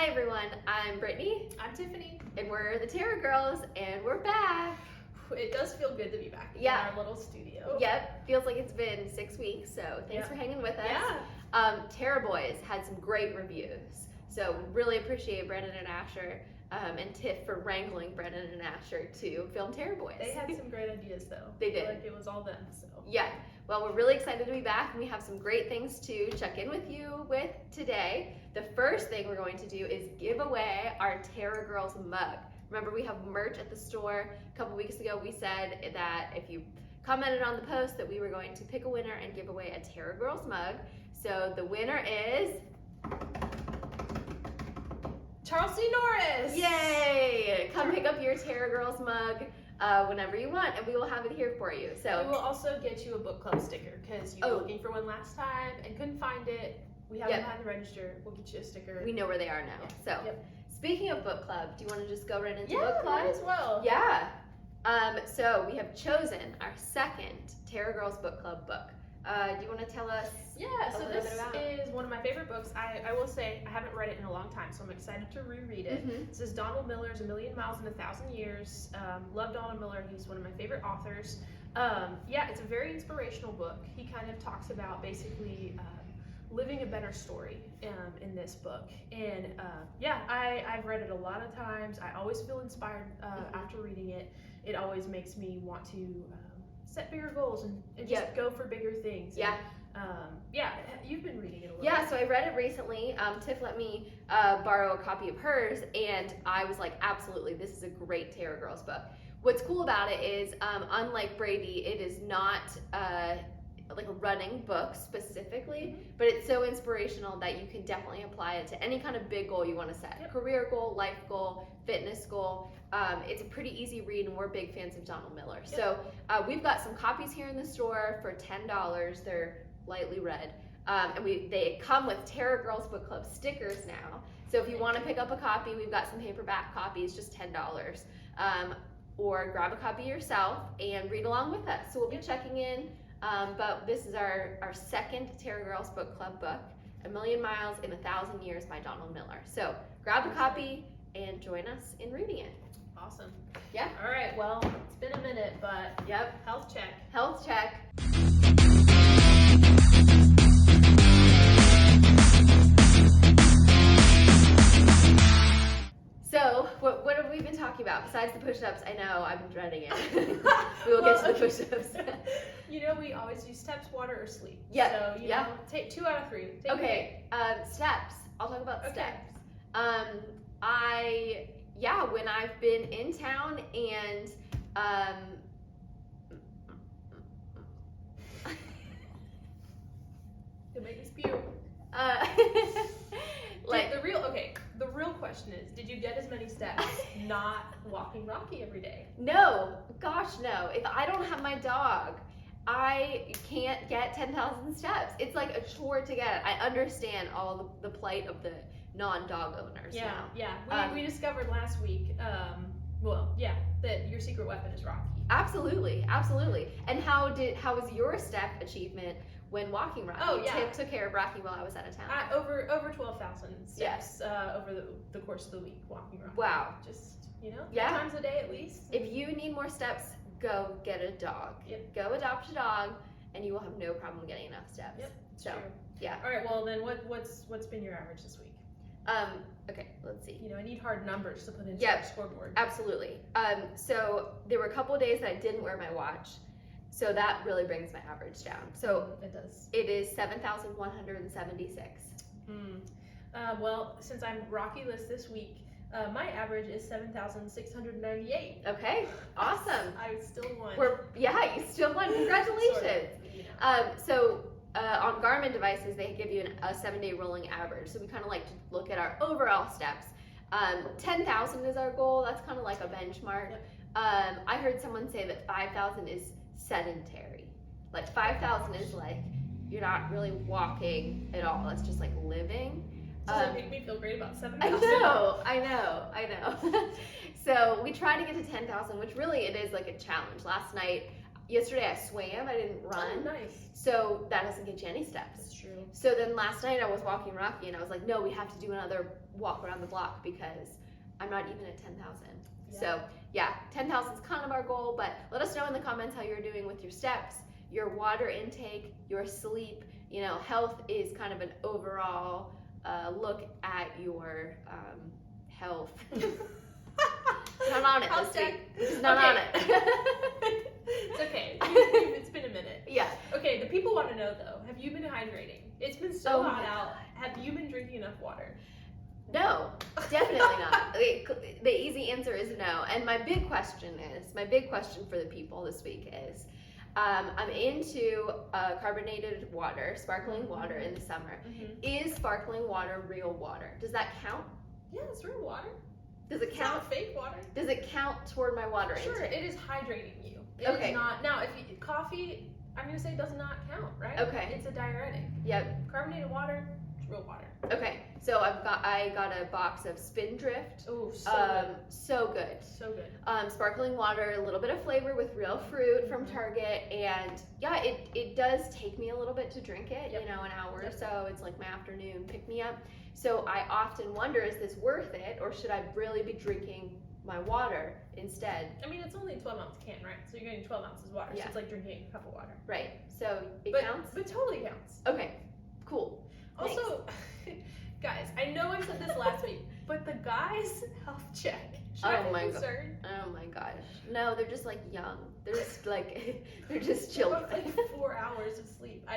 Hi everyone, I'm Brittany. I'm Tiffany. And we're the Terra Girls, and we're back. It does feel good to be back in our little studio. Yep, feels like it's been 6 weeks, so thanks for hanging with us. Yeah. Terra Boys had some great reviews, so really appreciate Brendan and Asher and Tiff for wrangling Brendan and Asher to film Terra Boys. They had some great ideas though. They did. I feel like it was all them. So. Yeah. Well, we're really excited to be back, and we have some great things to check in with you with today. The first thing we're going to do is give away our Terra Girls mug. Remember, we have merch at the store. A couple weeks ago, we said that if you commented on the post that we were going to pick a winner and give away a Terra Girls mug. So the winner is... Charles C. Norris! Yay! Come pick up your Terra Girls mug whenever you want, and we will have it here for you. So we will also get you a book club sticker because you were looking for one last time and couldn't find it. We have it behind the register. We'll get you a sticker. We know where they are now. So speaking of book club, do you want to just go right into book club? Yeah, might as well. Yeah. So we have chosen our second Terra Girls book club book. Do you want to tell us so this is one of my favorite books. I will say I haven't read it in a long time, so I'm excited to reread it. This is Donald Miller's A Million Miles in a Thousand Years. Love Donald Miller. He's one of my favorite authors. It's a very inspirational book. He kind of talks about basically living a better story in this book. And I've read it a lot of times. I always feel inspired after reading it. It always makes me want to set bigger goals and just go for bigger things. You've been reading it a little bit. So I read it recently. Tiff let me borrow a copy of hers, and I was like, absolutely, this is a great Terra Girls book. What's cool about it is, unlike Brady, it is not like a running book specifically, but it's so inspirational that you can definitely apply it to any kind of big goal you want to set. Career goal, life goal, fitness goal. It's a pretty easy read, and we're big fans of Donald Miller. So we've got some copies here in the store for $10. They're lightly read. And they come with Terra Girls Book Club stickers now. So if you want to pick up a copy, we've got some paperback copies, just $10. Or grab a copy yourself and read along with us. So we'll be checking in. But this is our second Terra Girls Book Club book, A Million Miles in a Thousand Years by Donald Miller. So grab a copy and join us in reading it. Awesome. Yeah. All right, well, it's been a minute, but health check. Health check. So, what have we been talking about besides the push-ups? I know, I've been dreading it. We will get to the push-ups. We always do steps, water, or sleep. Yeah. So, take 2 out of 3. Okay, steps. I'll talk about steps. When I've been in town and You'll make me spew. The real question is, did you get as many steps not walking Rocky every day? No, gosh no. If I don't have my dog, I can't get 10,000 steps. It's like a chore to get it. I understand all the plight of the non-dog owners now. We discovered last week, that your secret weapon is Rocky. Absolutely. And how was your step achievement when walking Rocky? Tiff took care of Rocky while I was out of town. Over 12,000 steps over the course of the week walking Rocky. Wow. Just 3 times a day at least. If you need more steps, go get a dog. Go adopt a dog, and you will have no problem getting enough steps. True. Yeah. All right. Well, then what's been your average this week? Okay, let's see. I need hard numbers to put into your scoreboard. Absolutely. So there were a couple of days that I didn't wear my watch, so that really brings my average down. So it does. It is 7,176. Well, since I'm Rocky-less this week, my average is 7,698. Okay, awesome. I still won. You still won. Congratulations. Sort of, on Garmin devices, they give you a 7-day rolling average. So we kind of like to look at our overall steps. 10,000 is our goal. That's kind of like a benchmark. I heard someone say that 5,000 is sedentary. Like 5,000 is like you're not really walking at all. It's just like living. Does that make me feel great about 7,000? I know. So we try to get to 10,000, which really it is like a challenge. Last night Yesterday I swam, I didn't run. Oh, nice. So that doesn't get you any steps. That's true. So then last night I was walking Rocky and I was like, no, we have to do another walk around the block because I'm not even at 10,000. Yeah. So yeah, 10,000 is kind of our goal, but let us know in the comments how you're doing with your steps, your water intake, your sleep. You know, health is kind of an overall look at your health. Not on it How's this week. that? It's not on it. It's okay. It's been a minute. Yeah. Okay, the people want to know though, have you been hydrating? It's been so hot out. Have you been drinking enough water? No, definitely not. The easy answer is no. And my big question for the people this week is, I'm into carbonated water, sparkling water in the summer. Is sparkling water real water? Does that count? Yeah, it's real water. Does it It's count? not fake water. Does it count toward my water Sure, intake? it is hydrating you. It Okay. is not. Now, if you, coffee, I'm gonna say does not count, right? Okay. It's a diuretic. Yep. Carbonated water, it's real water. Okay. So I got a box of Spindrift. Oh, so good. So good. So good. Sparkling water, a little bit of flavor with real fruit from Target, and yeah, it does take me a little bit to drink it. Yep. You know, an hour or so. It's like my afternoon pick me up. So I often wonder, is this worth it, or should I really be drinking my water instead? I mean, it's only a 12-ounce can, right? So you're getting 12 ounces of water. Yeah. So it's like drinking a cup of water. Right. So it But counts. But totally counts. Okay. Cool. Also, guys, I know I said this last week, but the guys' health check. Should I be concerned? Oh my gosh. No, they're just like young. They're just like they're just They children. want, like 4 hours of sleep.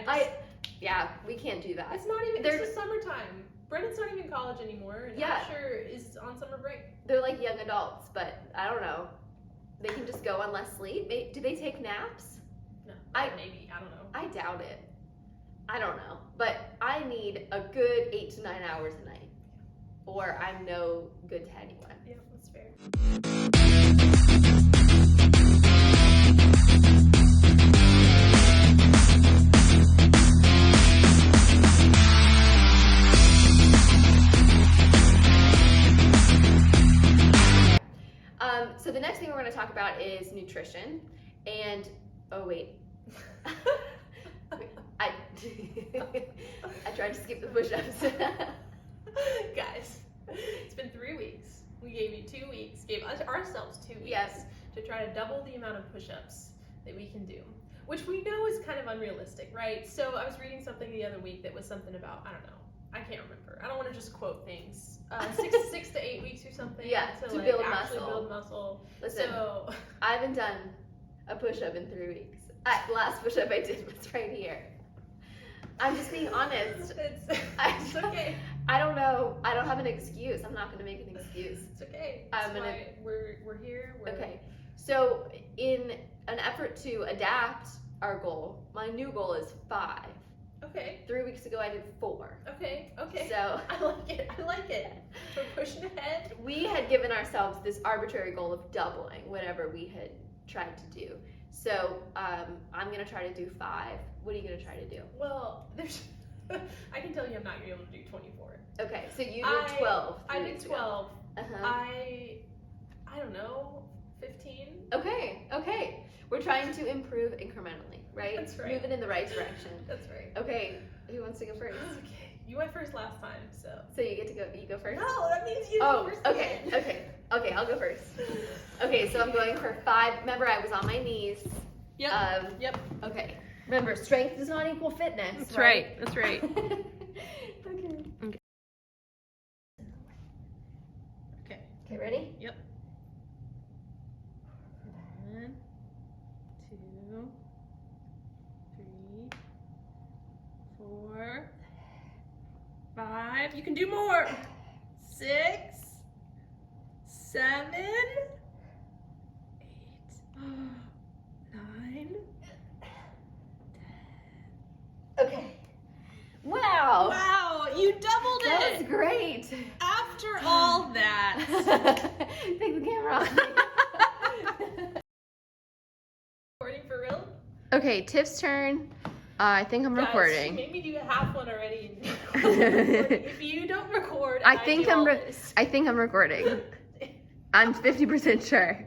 Yeah, we can't do that. It's not even. They're- It's the summertime. Brendan's not even in college anymore, and Yeah. Asher is on summer break. They're like young adults, but I don't know. They can just go on less sleep. Do they take naps? No, maybe I don't know. I doubt it. I don't know. But I need a good 8 to 9 hours a night, or I'm no good to anyone. Yeah, that's fair. So the next thing we're going to talk about is nutrition, and oh wait, I tried to skip the push-ups. Guys, it's been 3 weeks. We gave you 2 weeks. Gave ourselves 2 weeks Yes. to try to double the amount of push-ups that we can do, which we know is kind of unrealistic, right? So I was reading something the other week that was something about, I don't know, I can't remember. I don't want to just quote things. 6 to 8 weeks or something. Yeah, to to like build actually muscle. build muscle. Listen, So I haven't done a push-up in 3 weeks. The last push-up I did was right here. I'm just being honest. it's okay. I don't know. I don't have an excuse. I'm not going to make an excuse. It's okay. I'm That's gonna- why we're here. Okay. So in an effort to adapt our goal, my new goal is 5. Okay. 3 weeks ago I did 4. Okay. Okay. So I like it. I like it. We're pushing ahead. we had given ourselves this arbitrary goal of doubling whatever we had tried to do. So I'm going to try to do 5. What are you going to try to do? Well, there's. I can tell you, I'm not gonna be able to do 24. Okay, so you did 12. I did 12. Uh-huh. I don't know, 15. Okay. We're trying to improve incrementally, right? That's right. Moving in the right direction. That's right. Okay, who wants to go first? Okay. You went first last time, so. So you get to go. You go first. No, that means you Oh, go first. okay, again. okay. I'll go first. Okay, so I'm going for 5. Remember, I was on my knees. Yep. Yep. Okay. Remember, strength does not equal fitness. That's right. That's right. Okay. Okay. Okay, ready? Yep. 1, 2, 3, 4, 5. You can do more. 6, 7, 8, 9. Okay. Wow. Wow, you doubled That was it great. after all that. Take the camera off. Recording for real? Okay, Tiff's turn. I think I'm Guys, recording. She made me do half one already. If you don't record, I think do I'm all re- this. I think I'm recording. I'm 50% sure.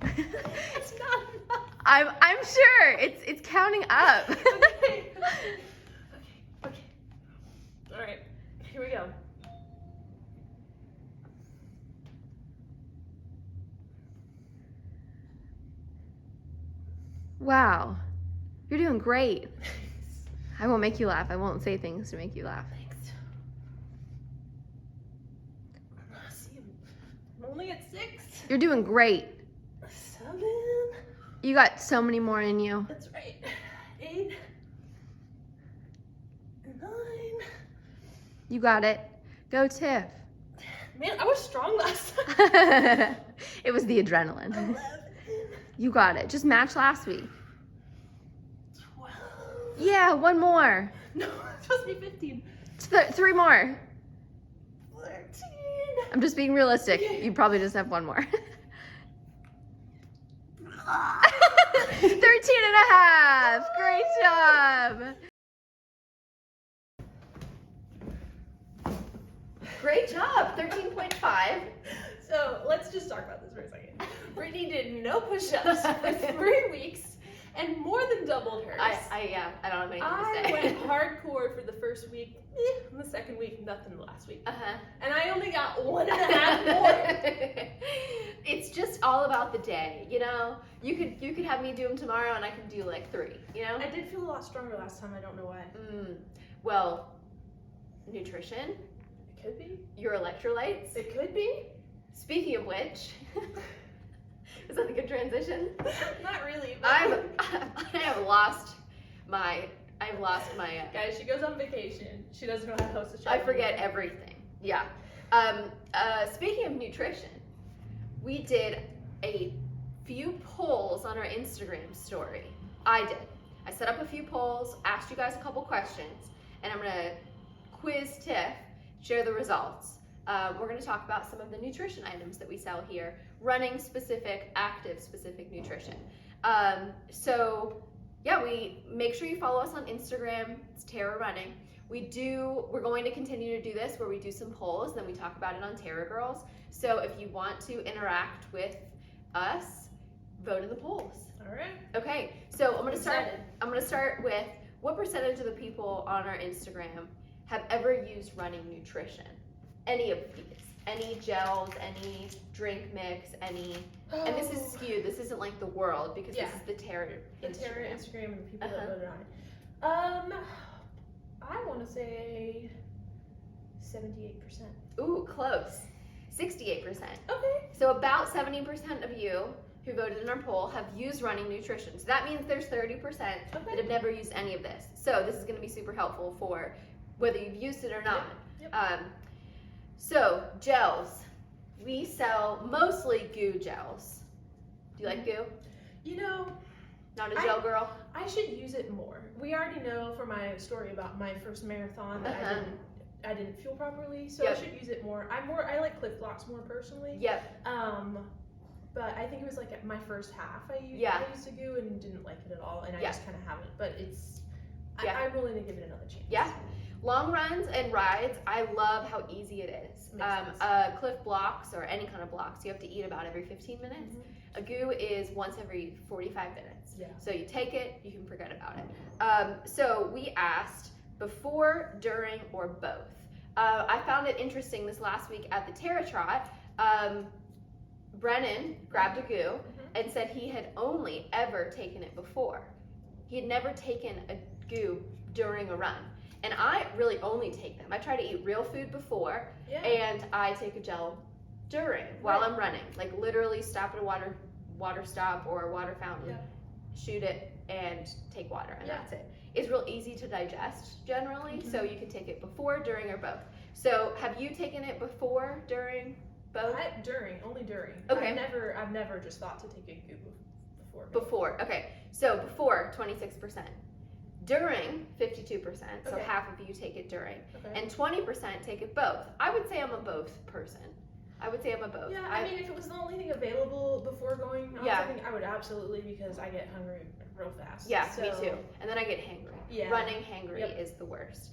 It's not enough. I'm sure it's counting up. Okay. All right, here we go. Wow, you're doing great. I won't make you laugh. I won't say things to make you laugh. Thanks. See, I'm only at 6. You're doing great. 7. You got so many more in you. That's right. 8. 9. You got it. Go, Tiff. Man, I was strong last time. It was the adrenaline. 11. You got it. Just match last week. 12. Yeah, one more. No, it's supposed to be 15. 3 more. 13. I'm just being realistic. You probably just have one more. 13 and a half. Great job. Great job. 13.5. So let's just talk about this for a second. Brittany did no push-ups for 3 weeks and more than doubled hers. I don't have anything to say. I went hardcore for the first week, and the second week, nothing the last week. And I only got 1.5 more. It's just all about the day, you know? You could have me do them tomorrow and I can do like 3, you know? I did feel a lot stronger last time, I don't know why. Well, nutrition. It could be. Your electrolytes. It could be. Speaking of which, is that a good transition? Not really. But I've lost my. Guys, she goes on vacation. She doesn't know how to host a show. I forget everything. Yeah. Speaking of nutrition, we did a few polls on our Instagram story. I did. I set up a few polls, asked you guys a couple questions, and I'm gonna quiz Tiff, share the results. We're going to talk about some of the nutrition items that we sell here, running specific, active specific nutrition. So yeah, we make sure you follow us on Instagram. It's Terra Running. We're going to continue to do this where we do some polls, then we talk about it on Terra Girls. So if you want to interact with us, vote in the polls. All right. Okay, so I'm going to start with what percentage of the people on our Instagram have ever used running nutrition? Any of these, any gels, any drink mix, any, and this is skewed, this isn't like the world because this is the Terra Instagram and the people that voted on it. I want to say 78%. Ooh, close. 68%. Okay. So about 70% of you who voted in our poll have used running nutrition. So that means there's 30% that have never used any of this. So this is going to be super helpful for whether you've used it or not. Yep. So gels, we sell mostly goo gels. Do you like goo? You know, not a gel girl? I should use it more. We already know from my story about my first marathon that I didn't feel properly, so I should use it more. I like Cliff Blocks more personally. Yep. But I think it was like at my first half I used a goo and didn't like it at all, and I just kind of haven't. But I'm willing to give it another chance. Yeah. Long runs and rides, I love how easy it is. Cliff Blocks or any kind of blocks, you have to eat about every 15 minutes. A goo is once every 45 minutes. Yeah. So you take it, you can forget about it. So we asked before, during, or both. I found it interesting this last week at the Terra Trot. Brennan grabbed a goo and said he had only ever taken it before. He had never taken a goo during a run. And I really only take them. I try to eat real food before, and I take a gel during while I'm running. Like literally stop at a water stop or a water fountain, shoot it, and take water, and that's it. It's real easy to digest generally, so you can take it before, during, or both. So have you taken it before, during, both? Only during. Okay. I've never just thought to take a goo before. Before, okay. So before, 26%. During, 52%, so half of you take it during, and 20% take it both. I would say I'm a both person. I would say I'm a both. Yeah, I mean, if it was the only thing available before going on something, I would absolutely, because I get hungry real fast. Yeah, me too. And then I get hangry. Yeah. Running hangry is the worst.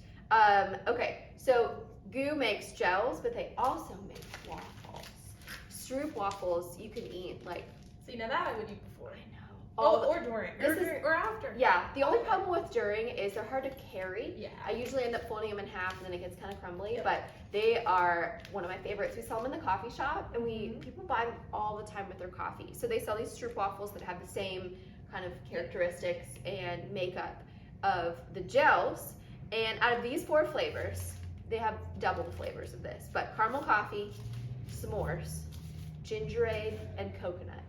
Okay, so Goo makes gels, but they also make waffles. Stroop waffles you can eat like. See, now that I would eat before. I know. or during. Or after. Yeah, the only problem with during is they're hard to carry. Yeah. I usually end up folding them in half and then it gets kind of crumbly, Yep. but they are one of my favorites. We sell them in the coffee shop and people buy them all the time with their coffee. So they sell these stroop waffles that have the same kind of characteristics and makeup of the gels. And out of these 4 flavors, they have double the flavors of this, but caramel coffee, s'mores, gingerade, and coconut.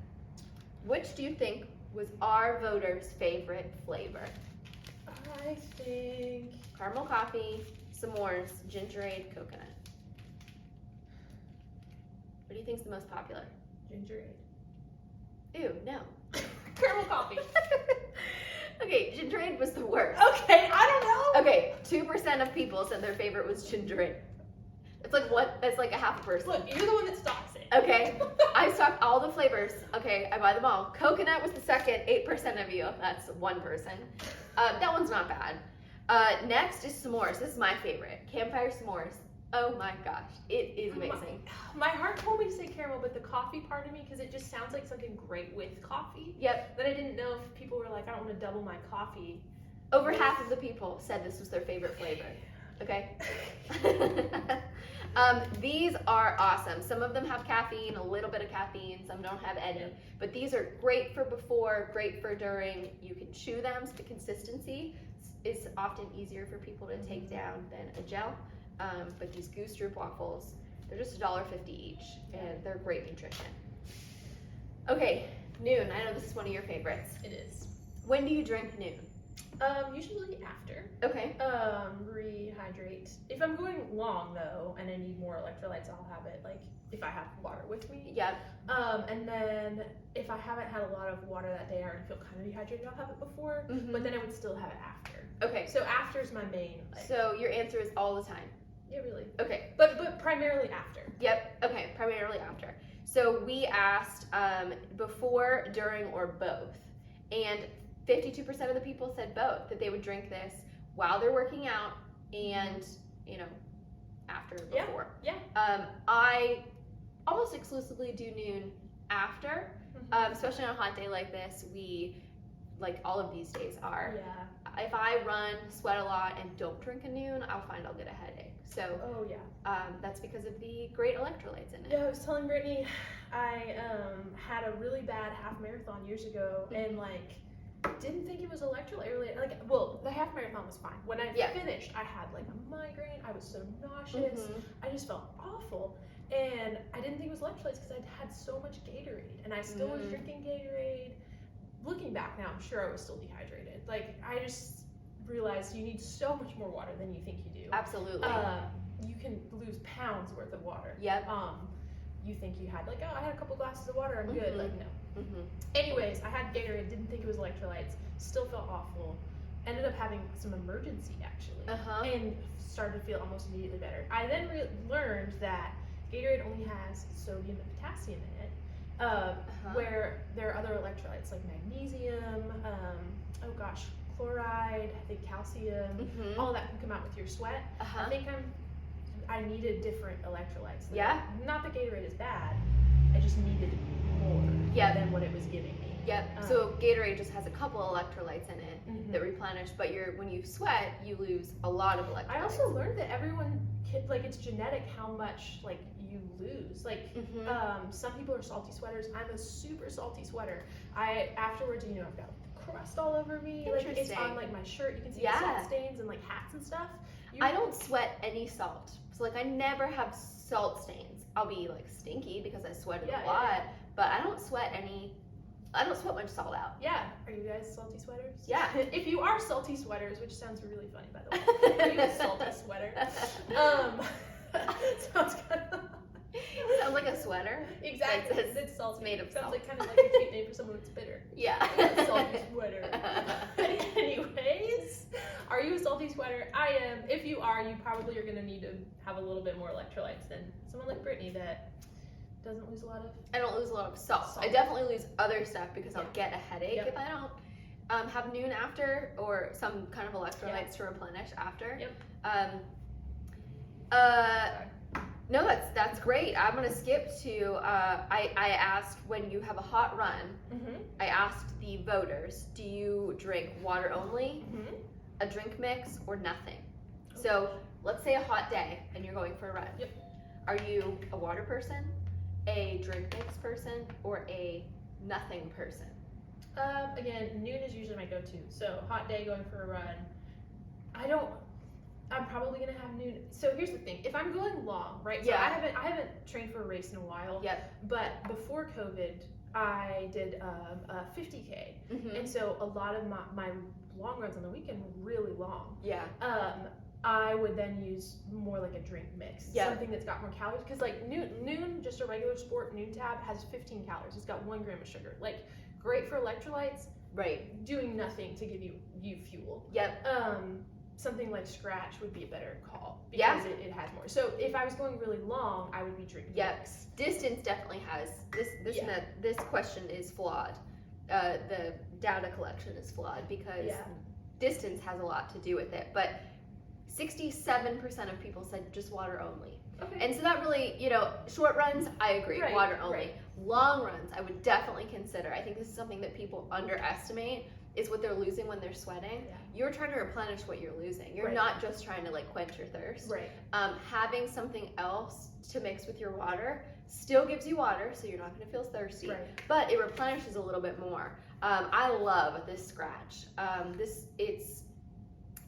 Which do you think was our voters' favorite flavor? I think Caramel coffee, s'mores, gingerade, coconut. What do you think is the most popular? gingerade. Ew, no. Caramel coffee. Okay, gingerade was the worst. Okay, I don't know. Okay, 2% of people said their favorite was gingerade. It's like what? That's like a half a person. Look, you're the one that stocks it. Okay, I stock all the flavors. Okay, I buy them all. Coconut was the second, 8% of you. That's one person. That one's not bad. Next is s'mores. This is my favorite. Campfire s'mores. Oh my gosh, it is amazing. My heart told me to say caramel, but the coffee part of me, because it just sounds like something great with coffee. Yep. That I didn't know if people were like, I don't want to double my coffee. Over half of the people said this was their favorite flavor. Okay. These are awesome. Some of them have caffeine, a little bit of caffeine, some don't have any. But these are great for before, great for during. You can chew them, so the consistency is often easier for people to take down than a gel. But these Goose Droop waffles, they're just $1.50 each, and they're great nutrition. Okay, noon. I know this is one of your favorites. It is. When do you drink noon? Usually after. Okay. Rehydrate. If I'm going long though, and I need more electrolytes, I'll have it like if I have water with me. Yep. And then if I haven't had a lot of water that day, I already feel kind of dehydrated. I'll have it before, but then I would still have it after. Okay. So after is my main. So your answer is all the time. Yeah, really. Okay. But primarily after. Yep. Okay. Primarily after. So we asked before, during, or both, and 52% of the people said both, that they would drink this while they're working out and, after, before. Yeah. I almost exclusively do noon after, especially on a hot day like this. Like all of these days are. Yeah. If I run, sweat a lot, and don't drink a noon, I'll find I'll get a headache. So that's because of the great electrolytes in it. Yeah, I was telling Brittany, I had a really bad half marathon years ago, and didn't think it was electrolyte related. The half marathon was fine. When I finished, I had a migraine. I was so nauseous. I just felt awful, and I didn't think it was electrolytes because I'd had so much Gatorade, and I still was drinking Gatorade. Looking back now, I'm sure I was still dehydrated. I just realized you need so much more water than you think you do. Absolutely. You can lose pounds worth of water. Yep. You think you had I had a couple glasses of water, I'm good. No. Anyways, I had Gatorade, didn't think it was electrolytes, still felt awful. Ended up having some emergency actually, and started to feel almost immediately better. I then learned that Gatorade only has sodium and potassium in it, where there are other electrolytes like magnesium, chloride, I think calcium, all that can come out with your sweat. I think I needed different electrolytes. Not that Gatorade is bad, I just needed more than what it was giving me. Yep. So Gatorade just has a couple electrolytes in it that replenish, but when you sweat, you lose a lot of electrolytes. I also learned that everyone, it's genetic how much you lose. Some people are salty sweaters. I'm a super salty sweater. Afterwards, I've got crust all over me. It's on my shirt. You can see the salt stains and hats and stuff. I don't sweat any salt. So I never have salt stains. I'll be stinky because I sweated a lot, but I don't sweat much salt out. Yeah. Are you guys salty sweaters? Yeah. If you are salty sweaters, which sounds really funny by the way. Are you a salty sweater? Sounds kind of sounds like a sweater. Exactly. It's salty. Made of sounds salt. Kind of like a cute name for someone that's bitter. Yeah. Salty sweater. Anyways, are you a salty sweater? I am. If you are, you probably are going to need to have a little bit more electrolytes than someone like Brittany that doesn't lose a lot of. I don't lose a lot of salt. I definitely lose other stuff because I'll get a headache if I don't have noon after or some kind of electrolytes to replenish after. Yep. No, that's great. I'm gonna skip to. I asked when you have a hot run. Mm-hmm. I asked the voters, do you drink water only, Mm-hmm. a drink mix, or nothing? So let's say a hot day and you're going for a run. Yep. Are you a water person, a drink mix person, or a nothing person? Again, noon is usually my go-to. So hot day going for a run. I'm probably gonna have noon. So here's the thing: if I'm going long, right? So Yeah. I haven't trained for a race in a while. Yep. But before COVID, I did a 50K, Mm-hmm. and so a lot of my long runs on the weekend were really long. Yeah. I would then use more like a drink mix, Yeah. something that's got more calories. Because like noon, just a regular sport noon tab has 15 calories. It's got 1 gram of sugar. Like great for electrolytes, Right. doing nothing to give you fuel. Yep. Something like scratch would be a better call Yeah. because it has more. So if I was going really long, I would be drinking Yep. mix. Distance definitely has Yeah. this question is flawed. The data collection is flawed because Yeah. distance has a lot to do with it. But 67% of people said just water only. Okay. And so that really, short runs, I agree, Right, water only. right. Long runs, I would definitely consider. I think this is something that people underestimate is what they're losing when they're sweating. Yeah. You're trying to replenish what you're losing. You're Right. not just trying to like quench your thirst. Right. Having something else to mix with your water still gives you water, so you're not going to feel thirsty, Right. but it replenishes a little bit more. I love this scratch. It's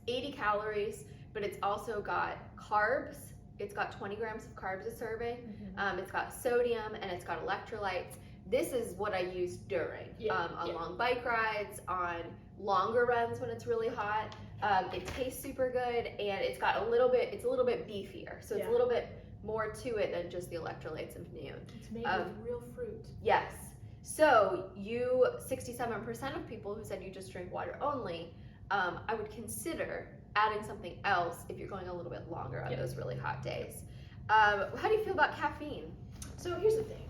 80 calories, but it's also got carbs. It's got 20 grams of carbs a serving. Mm-hmm. It's got sodium and it's got electrolytes. This is what I use during on long bike rides, on longer runs when it's really hot. It tastes super good, and it's got a little bit beefier, so it's a little bit more to it than just the electrolytes of noon. It's made with real fruit. Yes. So 67% of people who said you just drink water only, I would consider adding something else if you're going a little bit longer on those really hot days. How do you feel about caffeine? So here's the thing.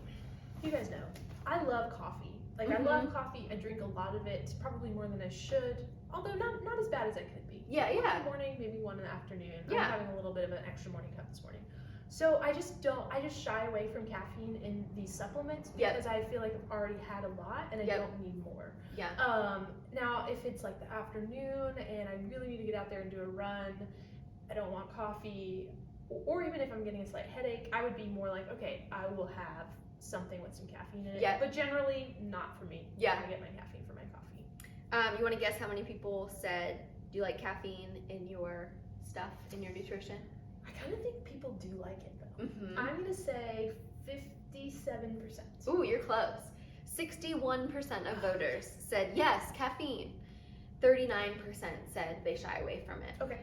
You guys know, I love coffee. Like I love coffee. I drink a lot of it, probably more than I should. Although not as bad as I could be. Yeah, One yeah. in the morning, maybe one in the afternoon. Yeah. I'm having a little bit of an extra morning cup this morning. So I just shy away from caffeine in these supplements because I feel like I've already had a lot and I don't need more. Yeah. Now if it's like the afternoon and I really need to get out there and do a run, I don't want coffee, or even if I'm getting a slight headache, I would be more like, okay, I will have something with some caffeine in it. Yeah. But generally not for me. Yeah. I get my caffeine from my coffee. You want to guess how many people said, do you like caffeine in your stuff, in your nutrition? I kind of think people do like it though. Mm-hmm. I'm gonna say 57%. Ooh, you're close. 61% of voters said yes, caffeine. 39% said they shy away from it. Okay.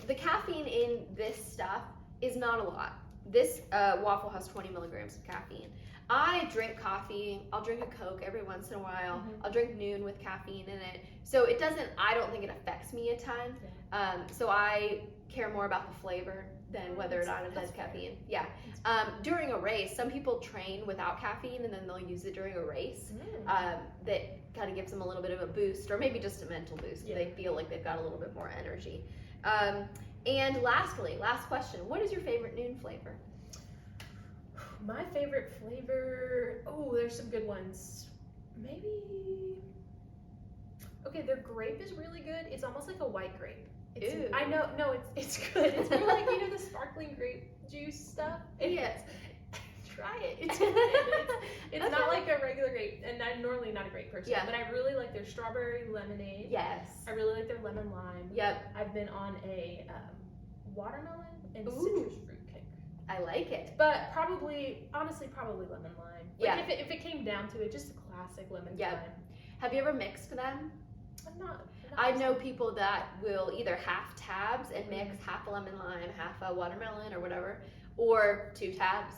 The caffeine in this stuff is not a lot. This waffle has 20 milligrams of caffeine. I drink coffee. I'll drink a Coke every once in a while. Mm-hmm. I'll drink noon with caffeine in it. So I don't think it affects me a ton. So I care more about the flavor than whether or not it has caffeine. Yeah. During a race, some people train without caffeine and then they'll use it during a race. That kind of gives them a little bit of a boost, or maybe just a mental boost. Yeah. They feel like they've got a little bit more energy. And lastly, last question, what is your favorite noon flavor? My favorite flavor, there's some good ones. Maybe, okay, their grape is really good. It's almost like a white grape. Ew. I know, no, it's good. It's more like, the sparkling grape juice stuff. Yes. Try it. It's good. It's not like a regular grape, and I'm normally not a grape person, but I really like their strawberry lemonade. Yes. I really like their lemon lime. Yep. I've been on a watermelon and Ooh. citrus fruit kick. I like it. But honestly, probably lemon lime. Like Yeah. if it came down to it, just a classic lemon lime. Have you ever mixed them? I'm not I know people that will either half tabs and mix half a lemon lime, half a watermelon or whatever, or 2 tabs.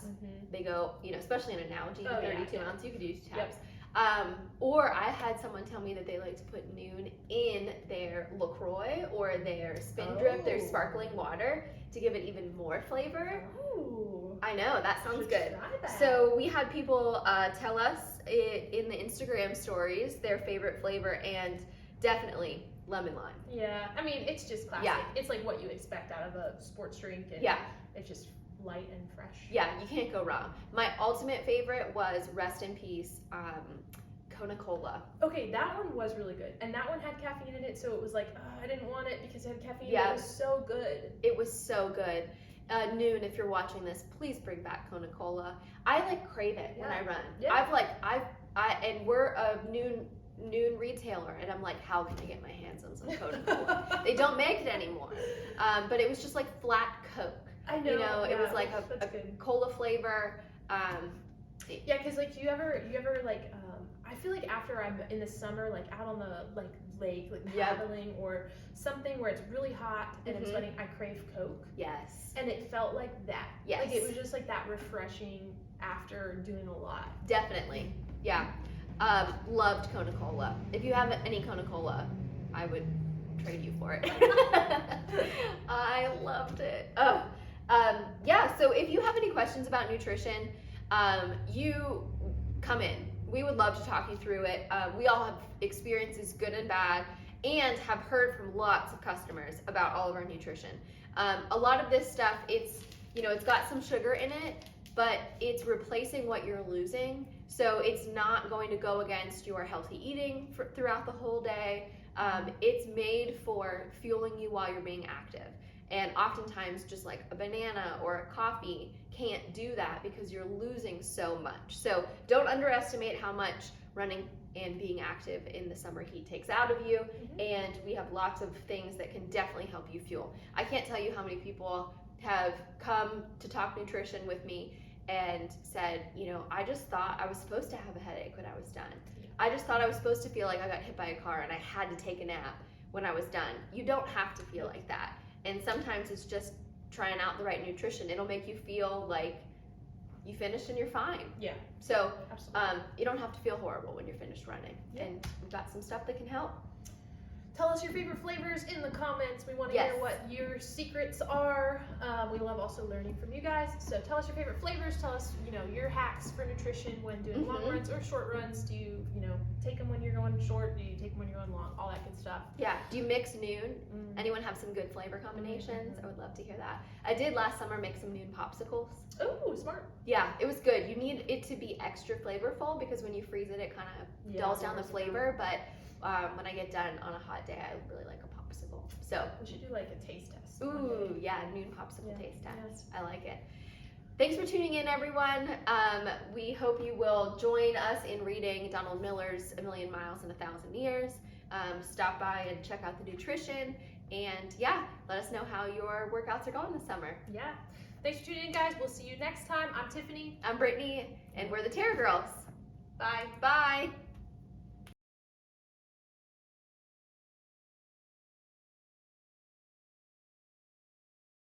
They go, especially in an algae, 32 ounce, you could use 2 tabs. Or I had someone tell me that they like to put noon in their LaCroix or their Spin Drip, their sparkling water, to give it even more flavor. Oh, I know, that sounds good. Try that. So we had people tell us in the Instagram stories their favorite flavor, and definitely lemon lime. Yeah, I mean, it's just classic. Yeah. It's like what you expect out of a sports drink, and Yeah. it's just light and fresh. Yeah, you can't go wrong. My ultimate favorite was, rest in peace, Coca-Cola. Okay, that one was really good, and that one had caffeine in it, so it was like, I didn't want it because it had caffeine. Yeah. It was so good. It was so good. Noon, if you're watching this, please bring back Coca-Cola. I like crave it when I run. Yeah. And we're a noon retailer, and I'm like, how can I get my hands on some Coca-Cola? They don't make it anymore. But it was just like flat Coke. I know. You know, it was yeah, like a good. cola flavor. Yeah, because like, do you ever like, I feel like after I'm in the summer, like out on the like lake, like paddling or something where it's really hot and I'm sweating, I crave Coke. Yes. And it felt like that. Yes. Like it was just like that refreshing after doing a lot. Definitely. Yeah. Loved Coca-Cola. If you have any Coca-Cola, I would trade you for it. I loved it. Oh. Yeah, so if you have any questions about nutrition, you come in. We would love to talk you through it. We all have experiences, good and bad, and have heard from lots of customers about all of our nutrition. A lot of this stuff, it's got some sugar in it, but it's replacing what you're losing. So it's not going to go against your healthy eating throughout the whole day. It's made for fueling you while you're being active. And oftentimes just like a banana or a coffee can't do that because you're losing so much. So don't underestimate how much running and being active in the summer heat takes out of you. And we have lots of things that can definitely help you fuel. I can't tell you how many people have come to talk nutrition with me and said, I just thought I was supposed to have a headache when I was done. I just thought I was supposed to feel like I got hit by a car and I had to take a nap when I was done. You don't have to feel like that. And sometimes it's just trying out the right nutrition. It'll make you feel like you finished and you're fine. Yeah. So Absolutely. you don't have to feel horrible when you're finished running. Yeah. And we've got some stuff that can help. Tell us your favorite flavors in the comments. We want to Yes. hear what your secrets are. We love also learning from you guys. So tell us your favorite flavors. Tell us, your hacks for nutrition when doing long runs or short runs. Do you, take them when you're going short? Do you take them when you're going long? All that good stuff. Yeah. Do you mix noon? Anyone have some good flavor combinations? I would love to hear that. I did last summer make some noon popsicles. Oh, smart. Yeah, it was good. You need it to be extra flavorful because when you freeze it, it kind of dulls down the flavor. But when I get done on a hot day, I really like a popsicle. So we should do like a taste test. Ooh, yeah, noon popsicle taste test. I like it. Thanks for tuning in, everyone. We hope you will join us in reading Donald Miller's A Million Miles in 1,000 Years. Stop by and check out the nutrition. And yeah, let us know how your workouts are going this summer. Yeah. Thanks for tuning in, guys. We'll see you next time. I'm Tiffany. I'm Brittany, and we're the Terra Girls. Bye. Bye.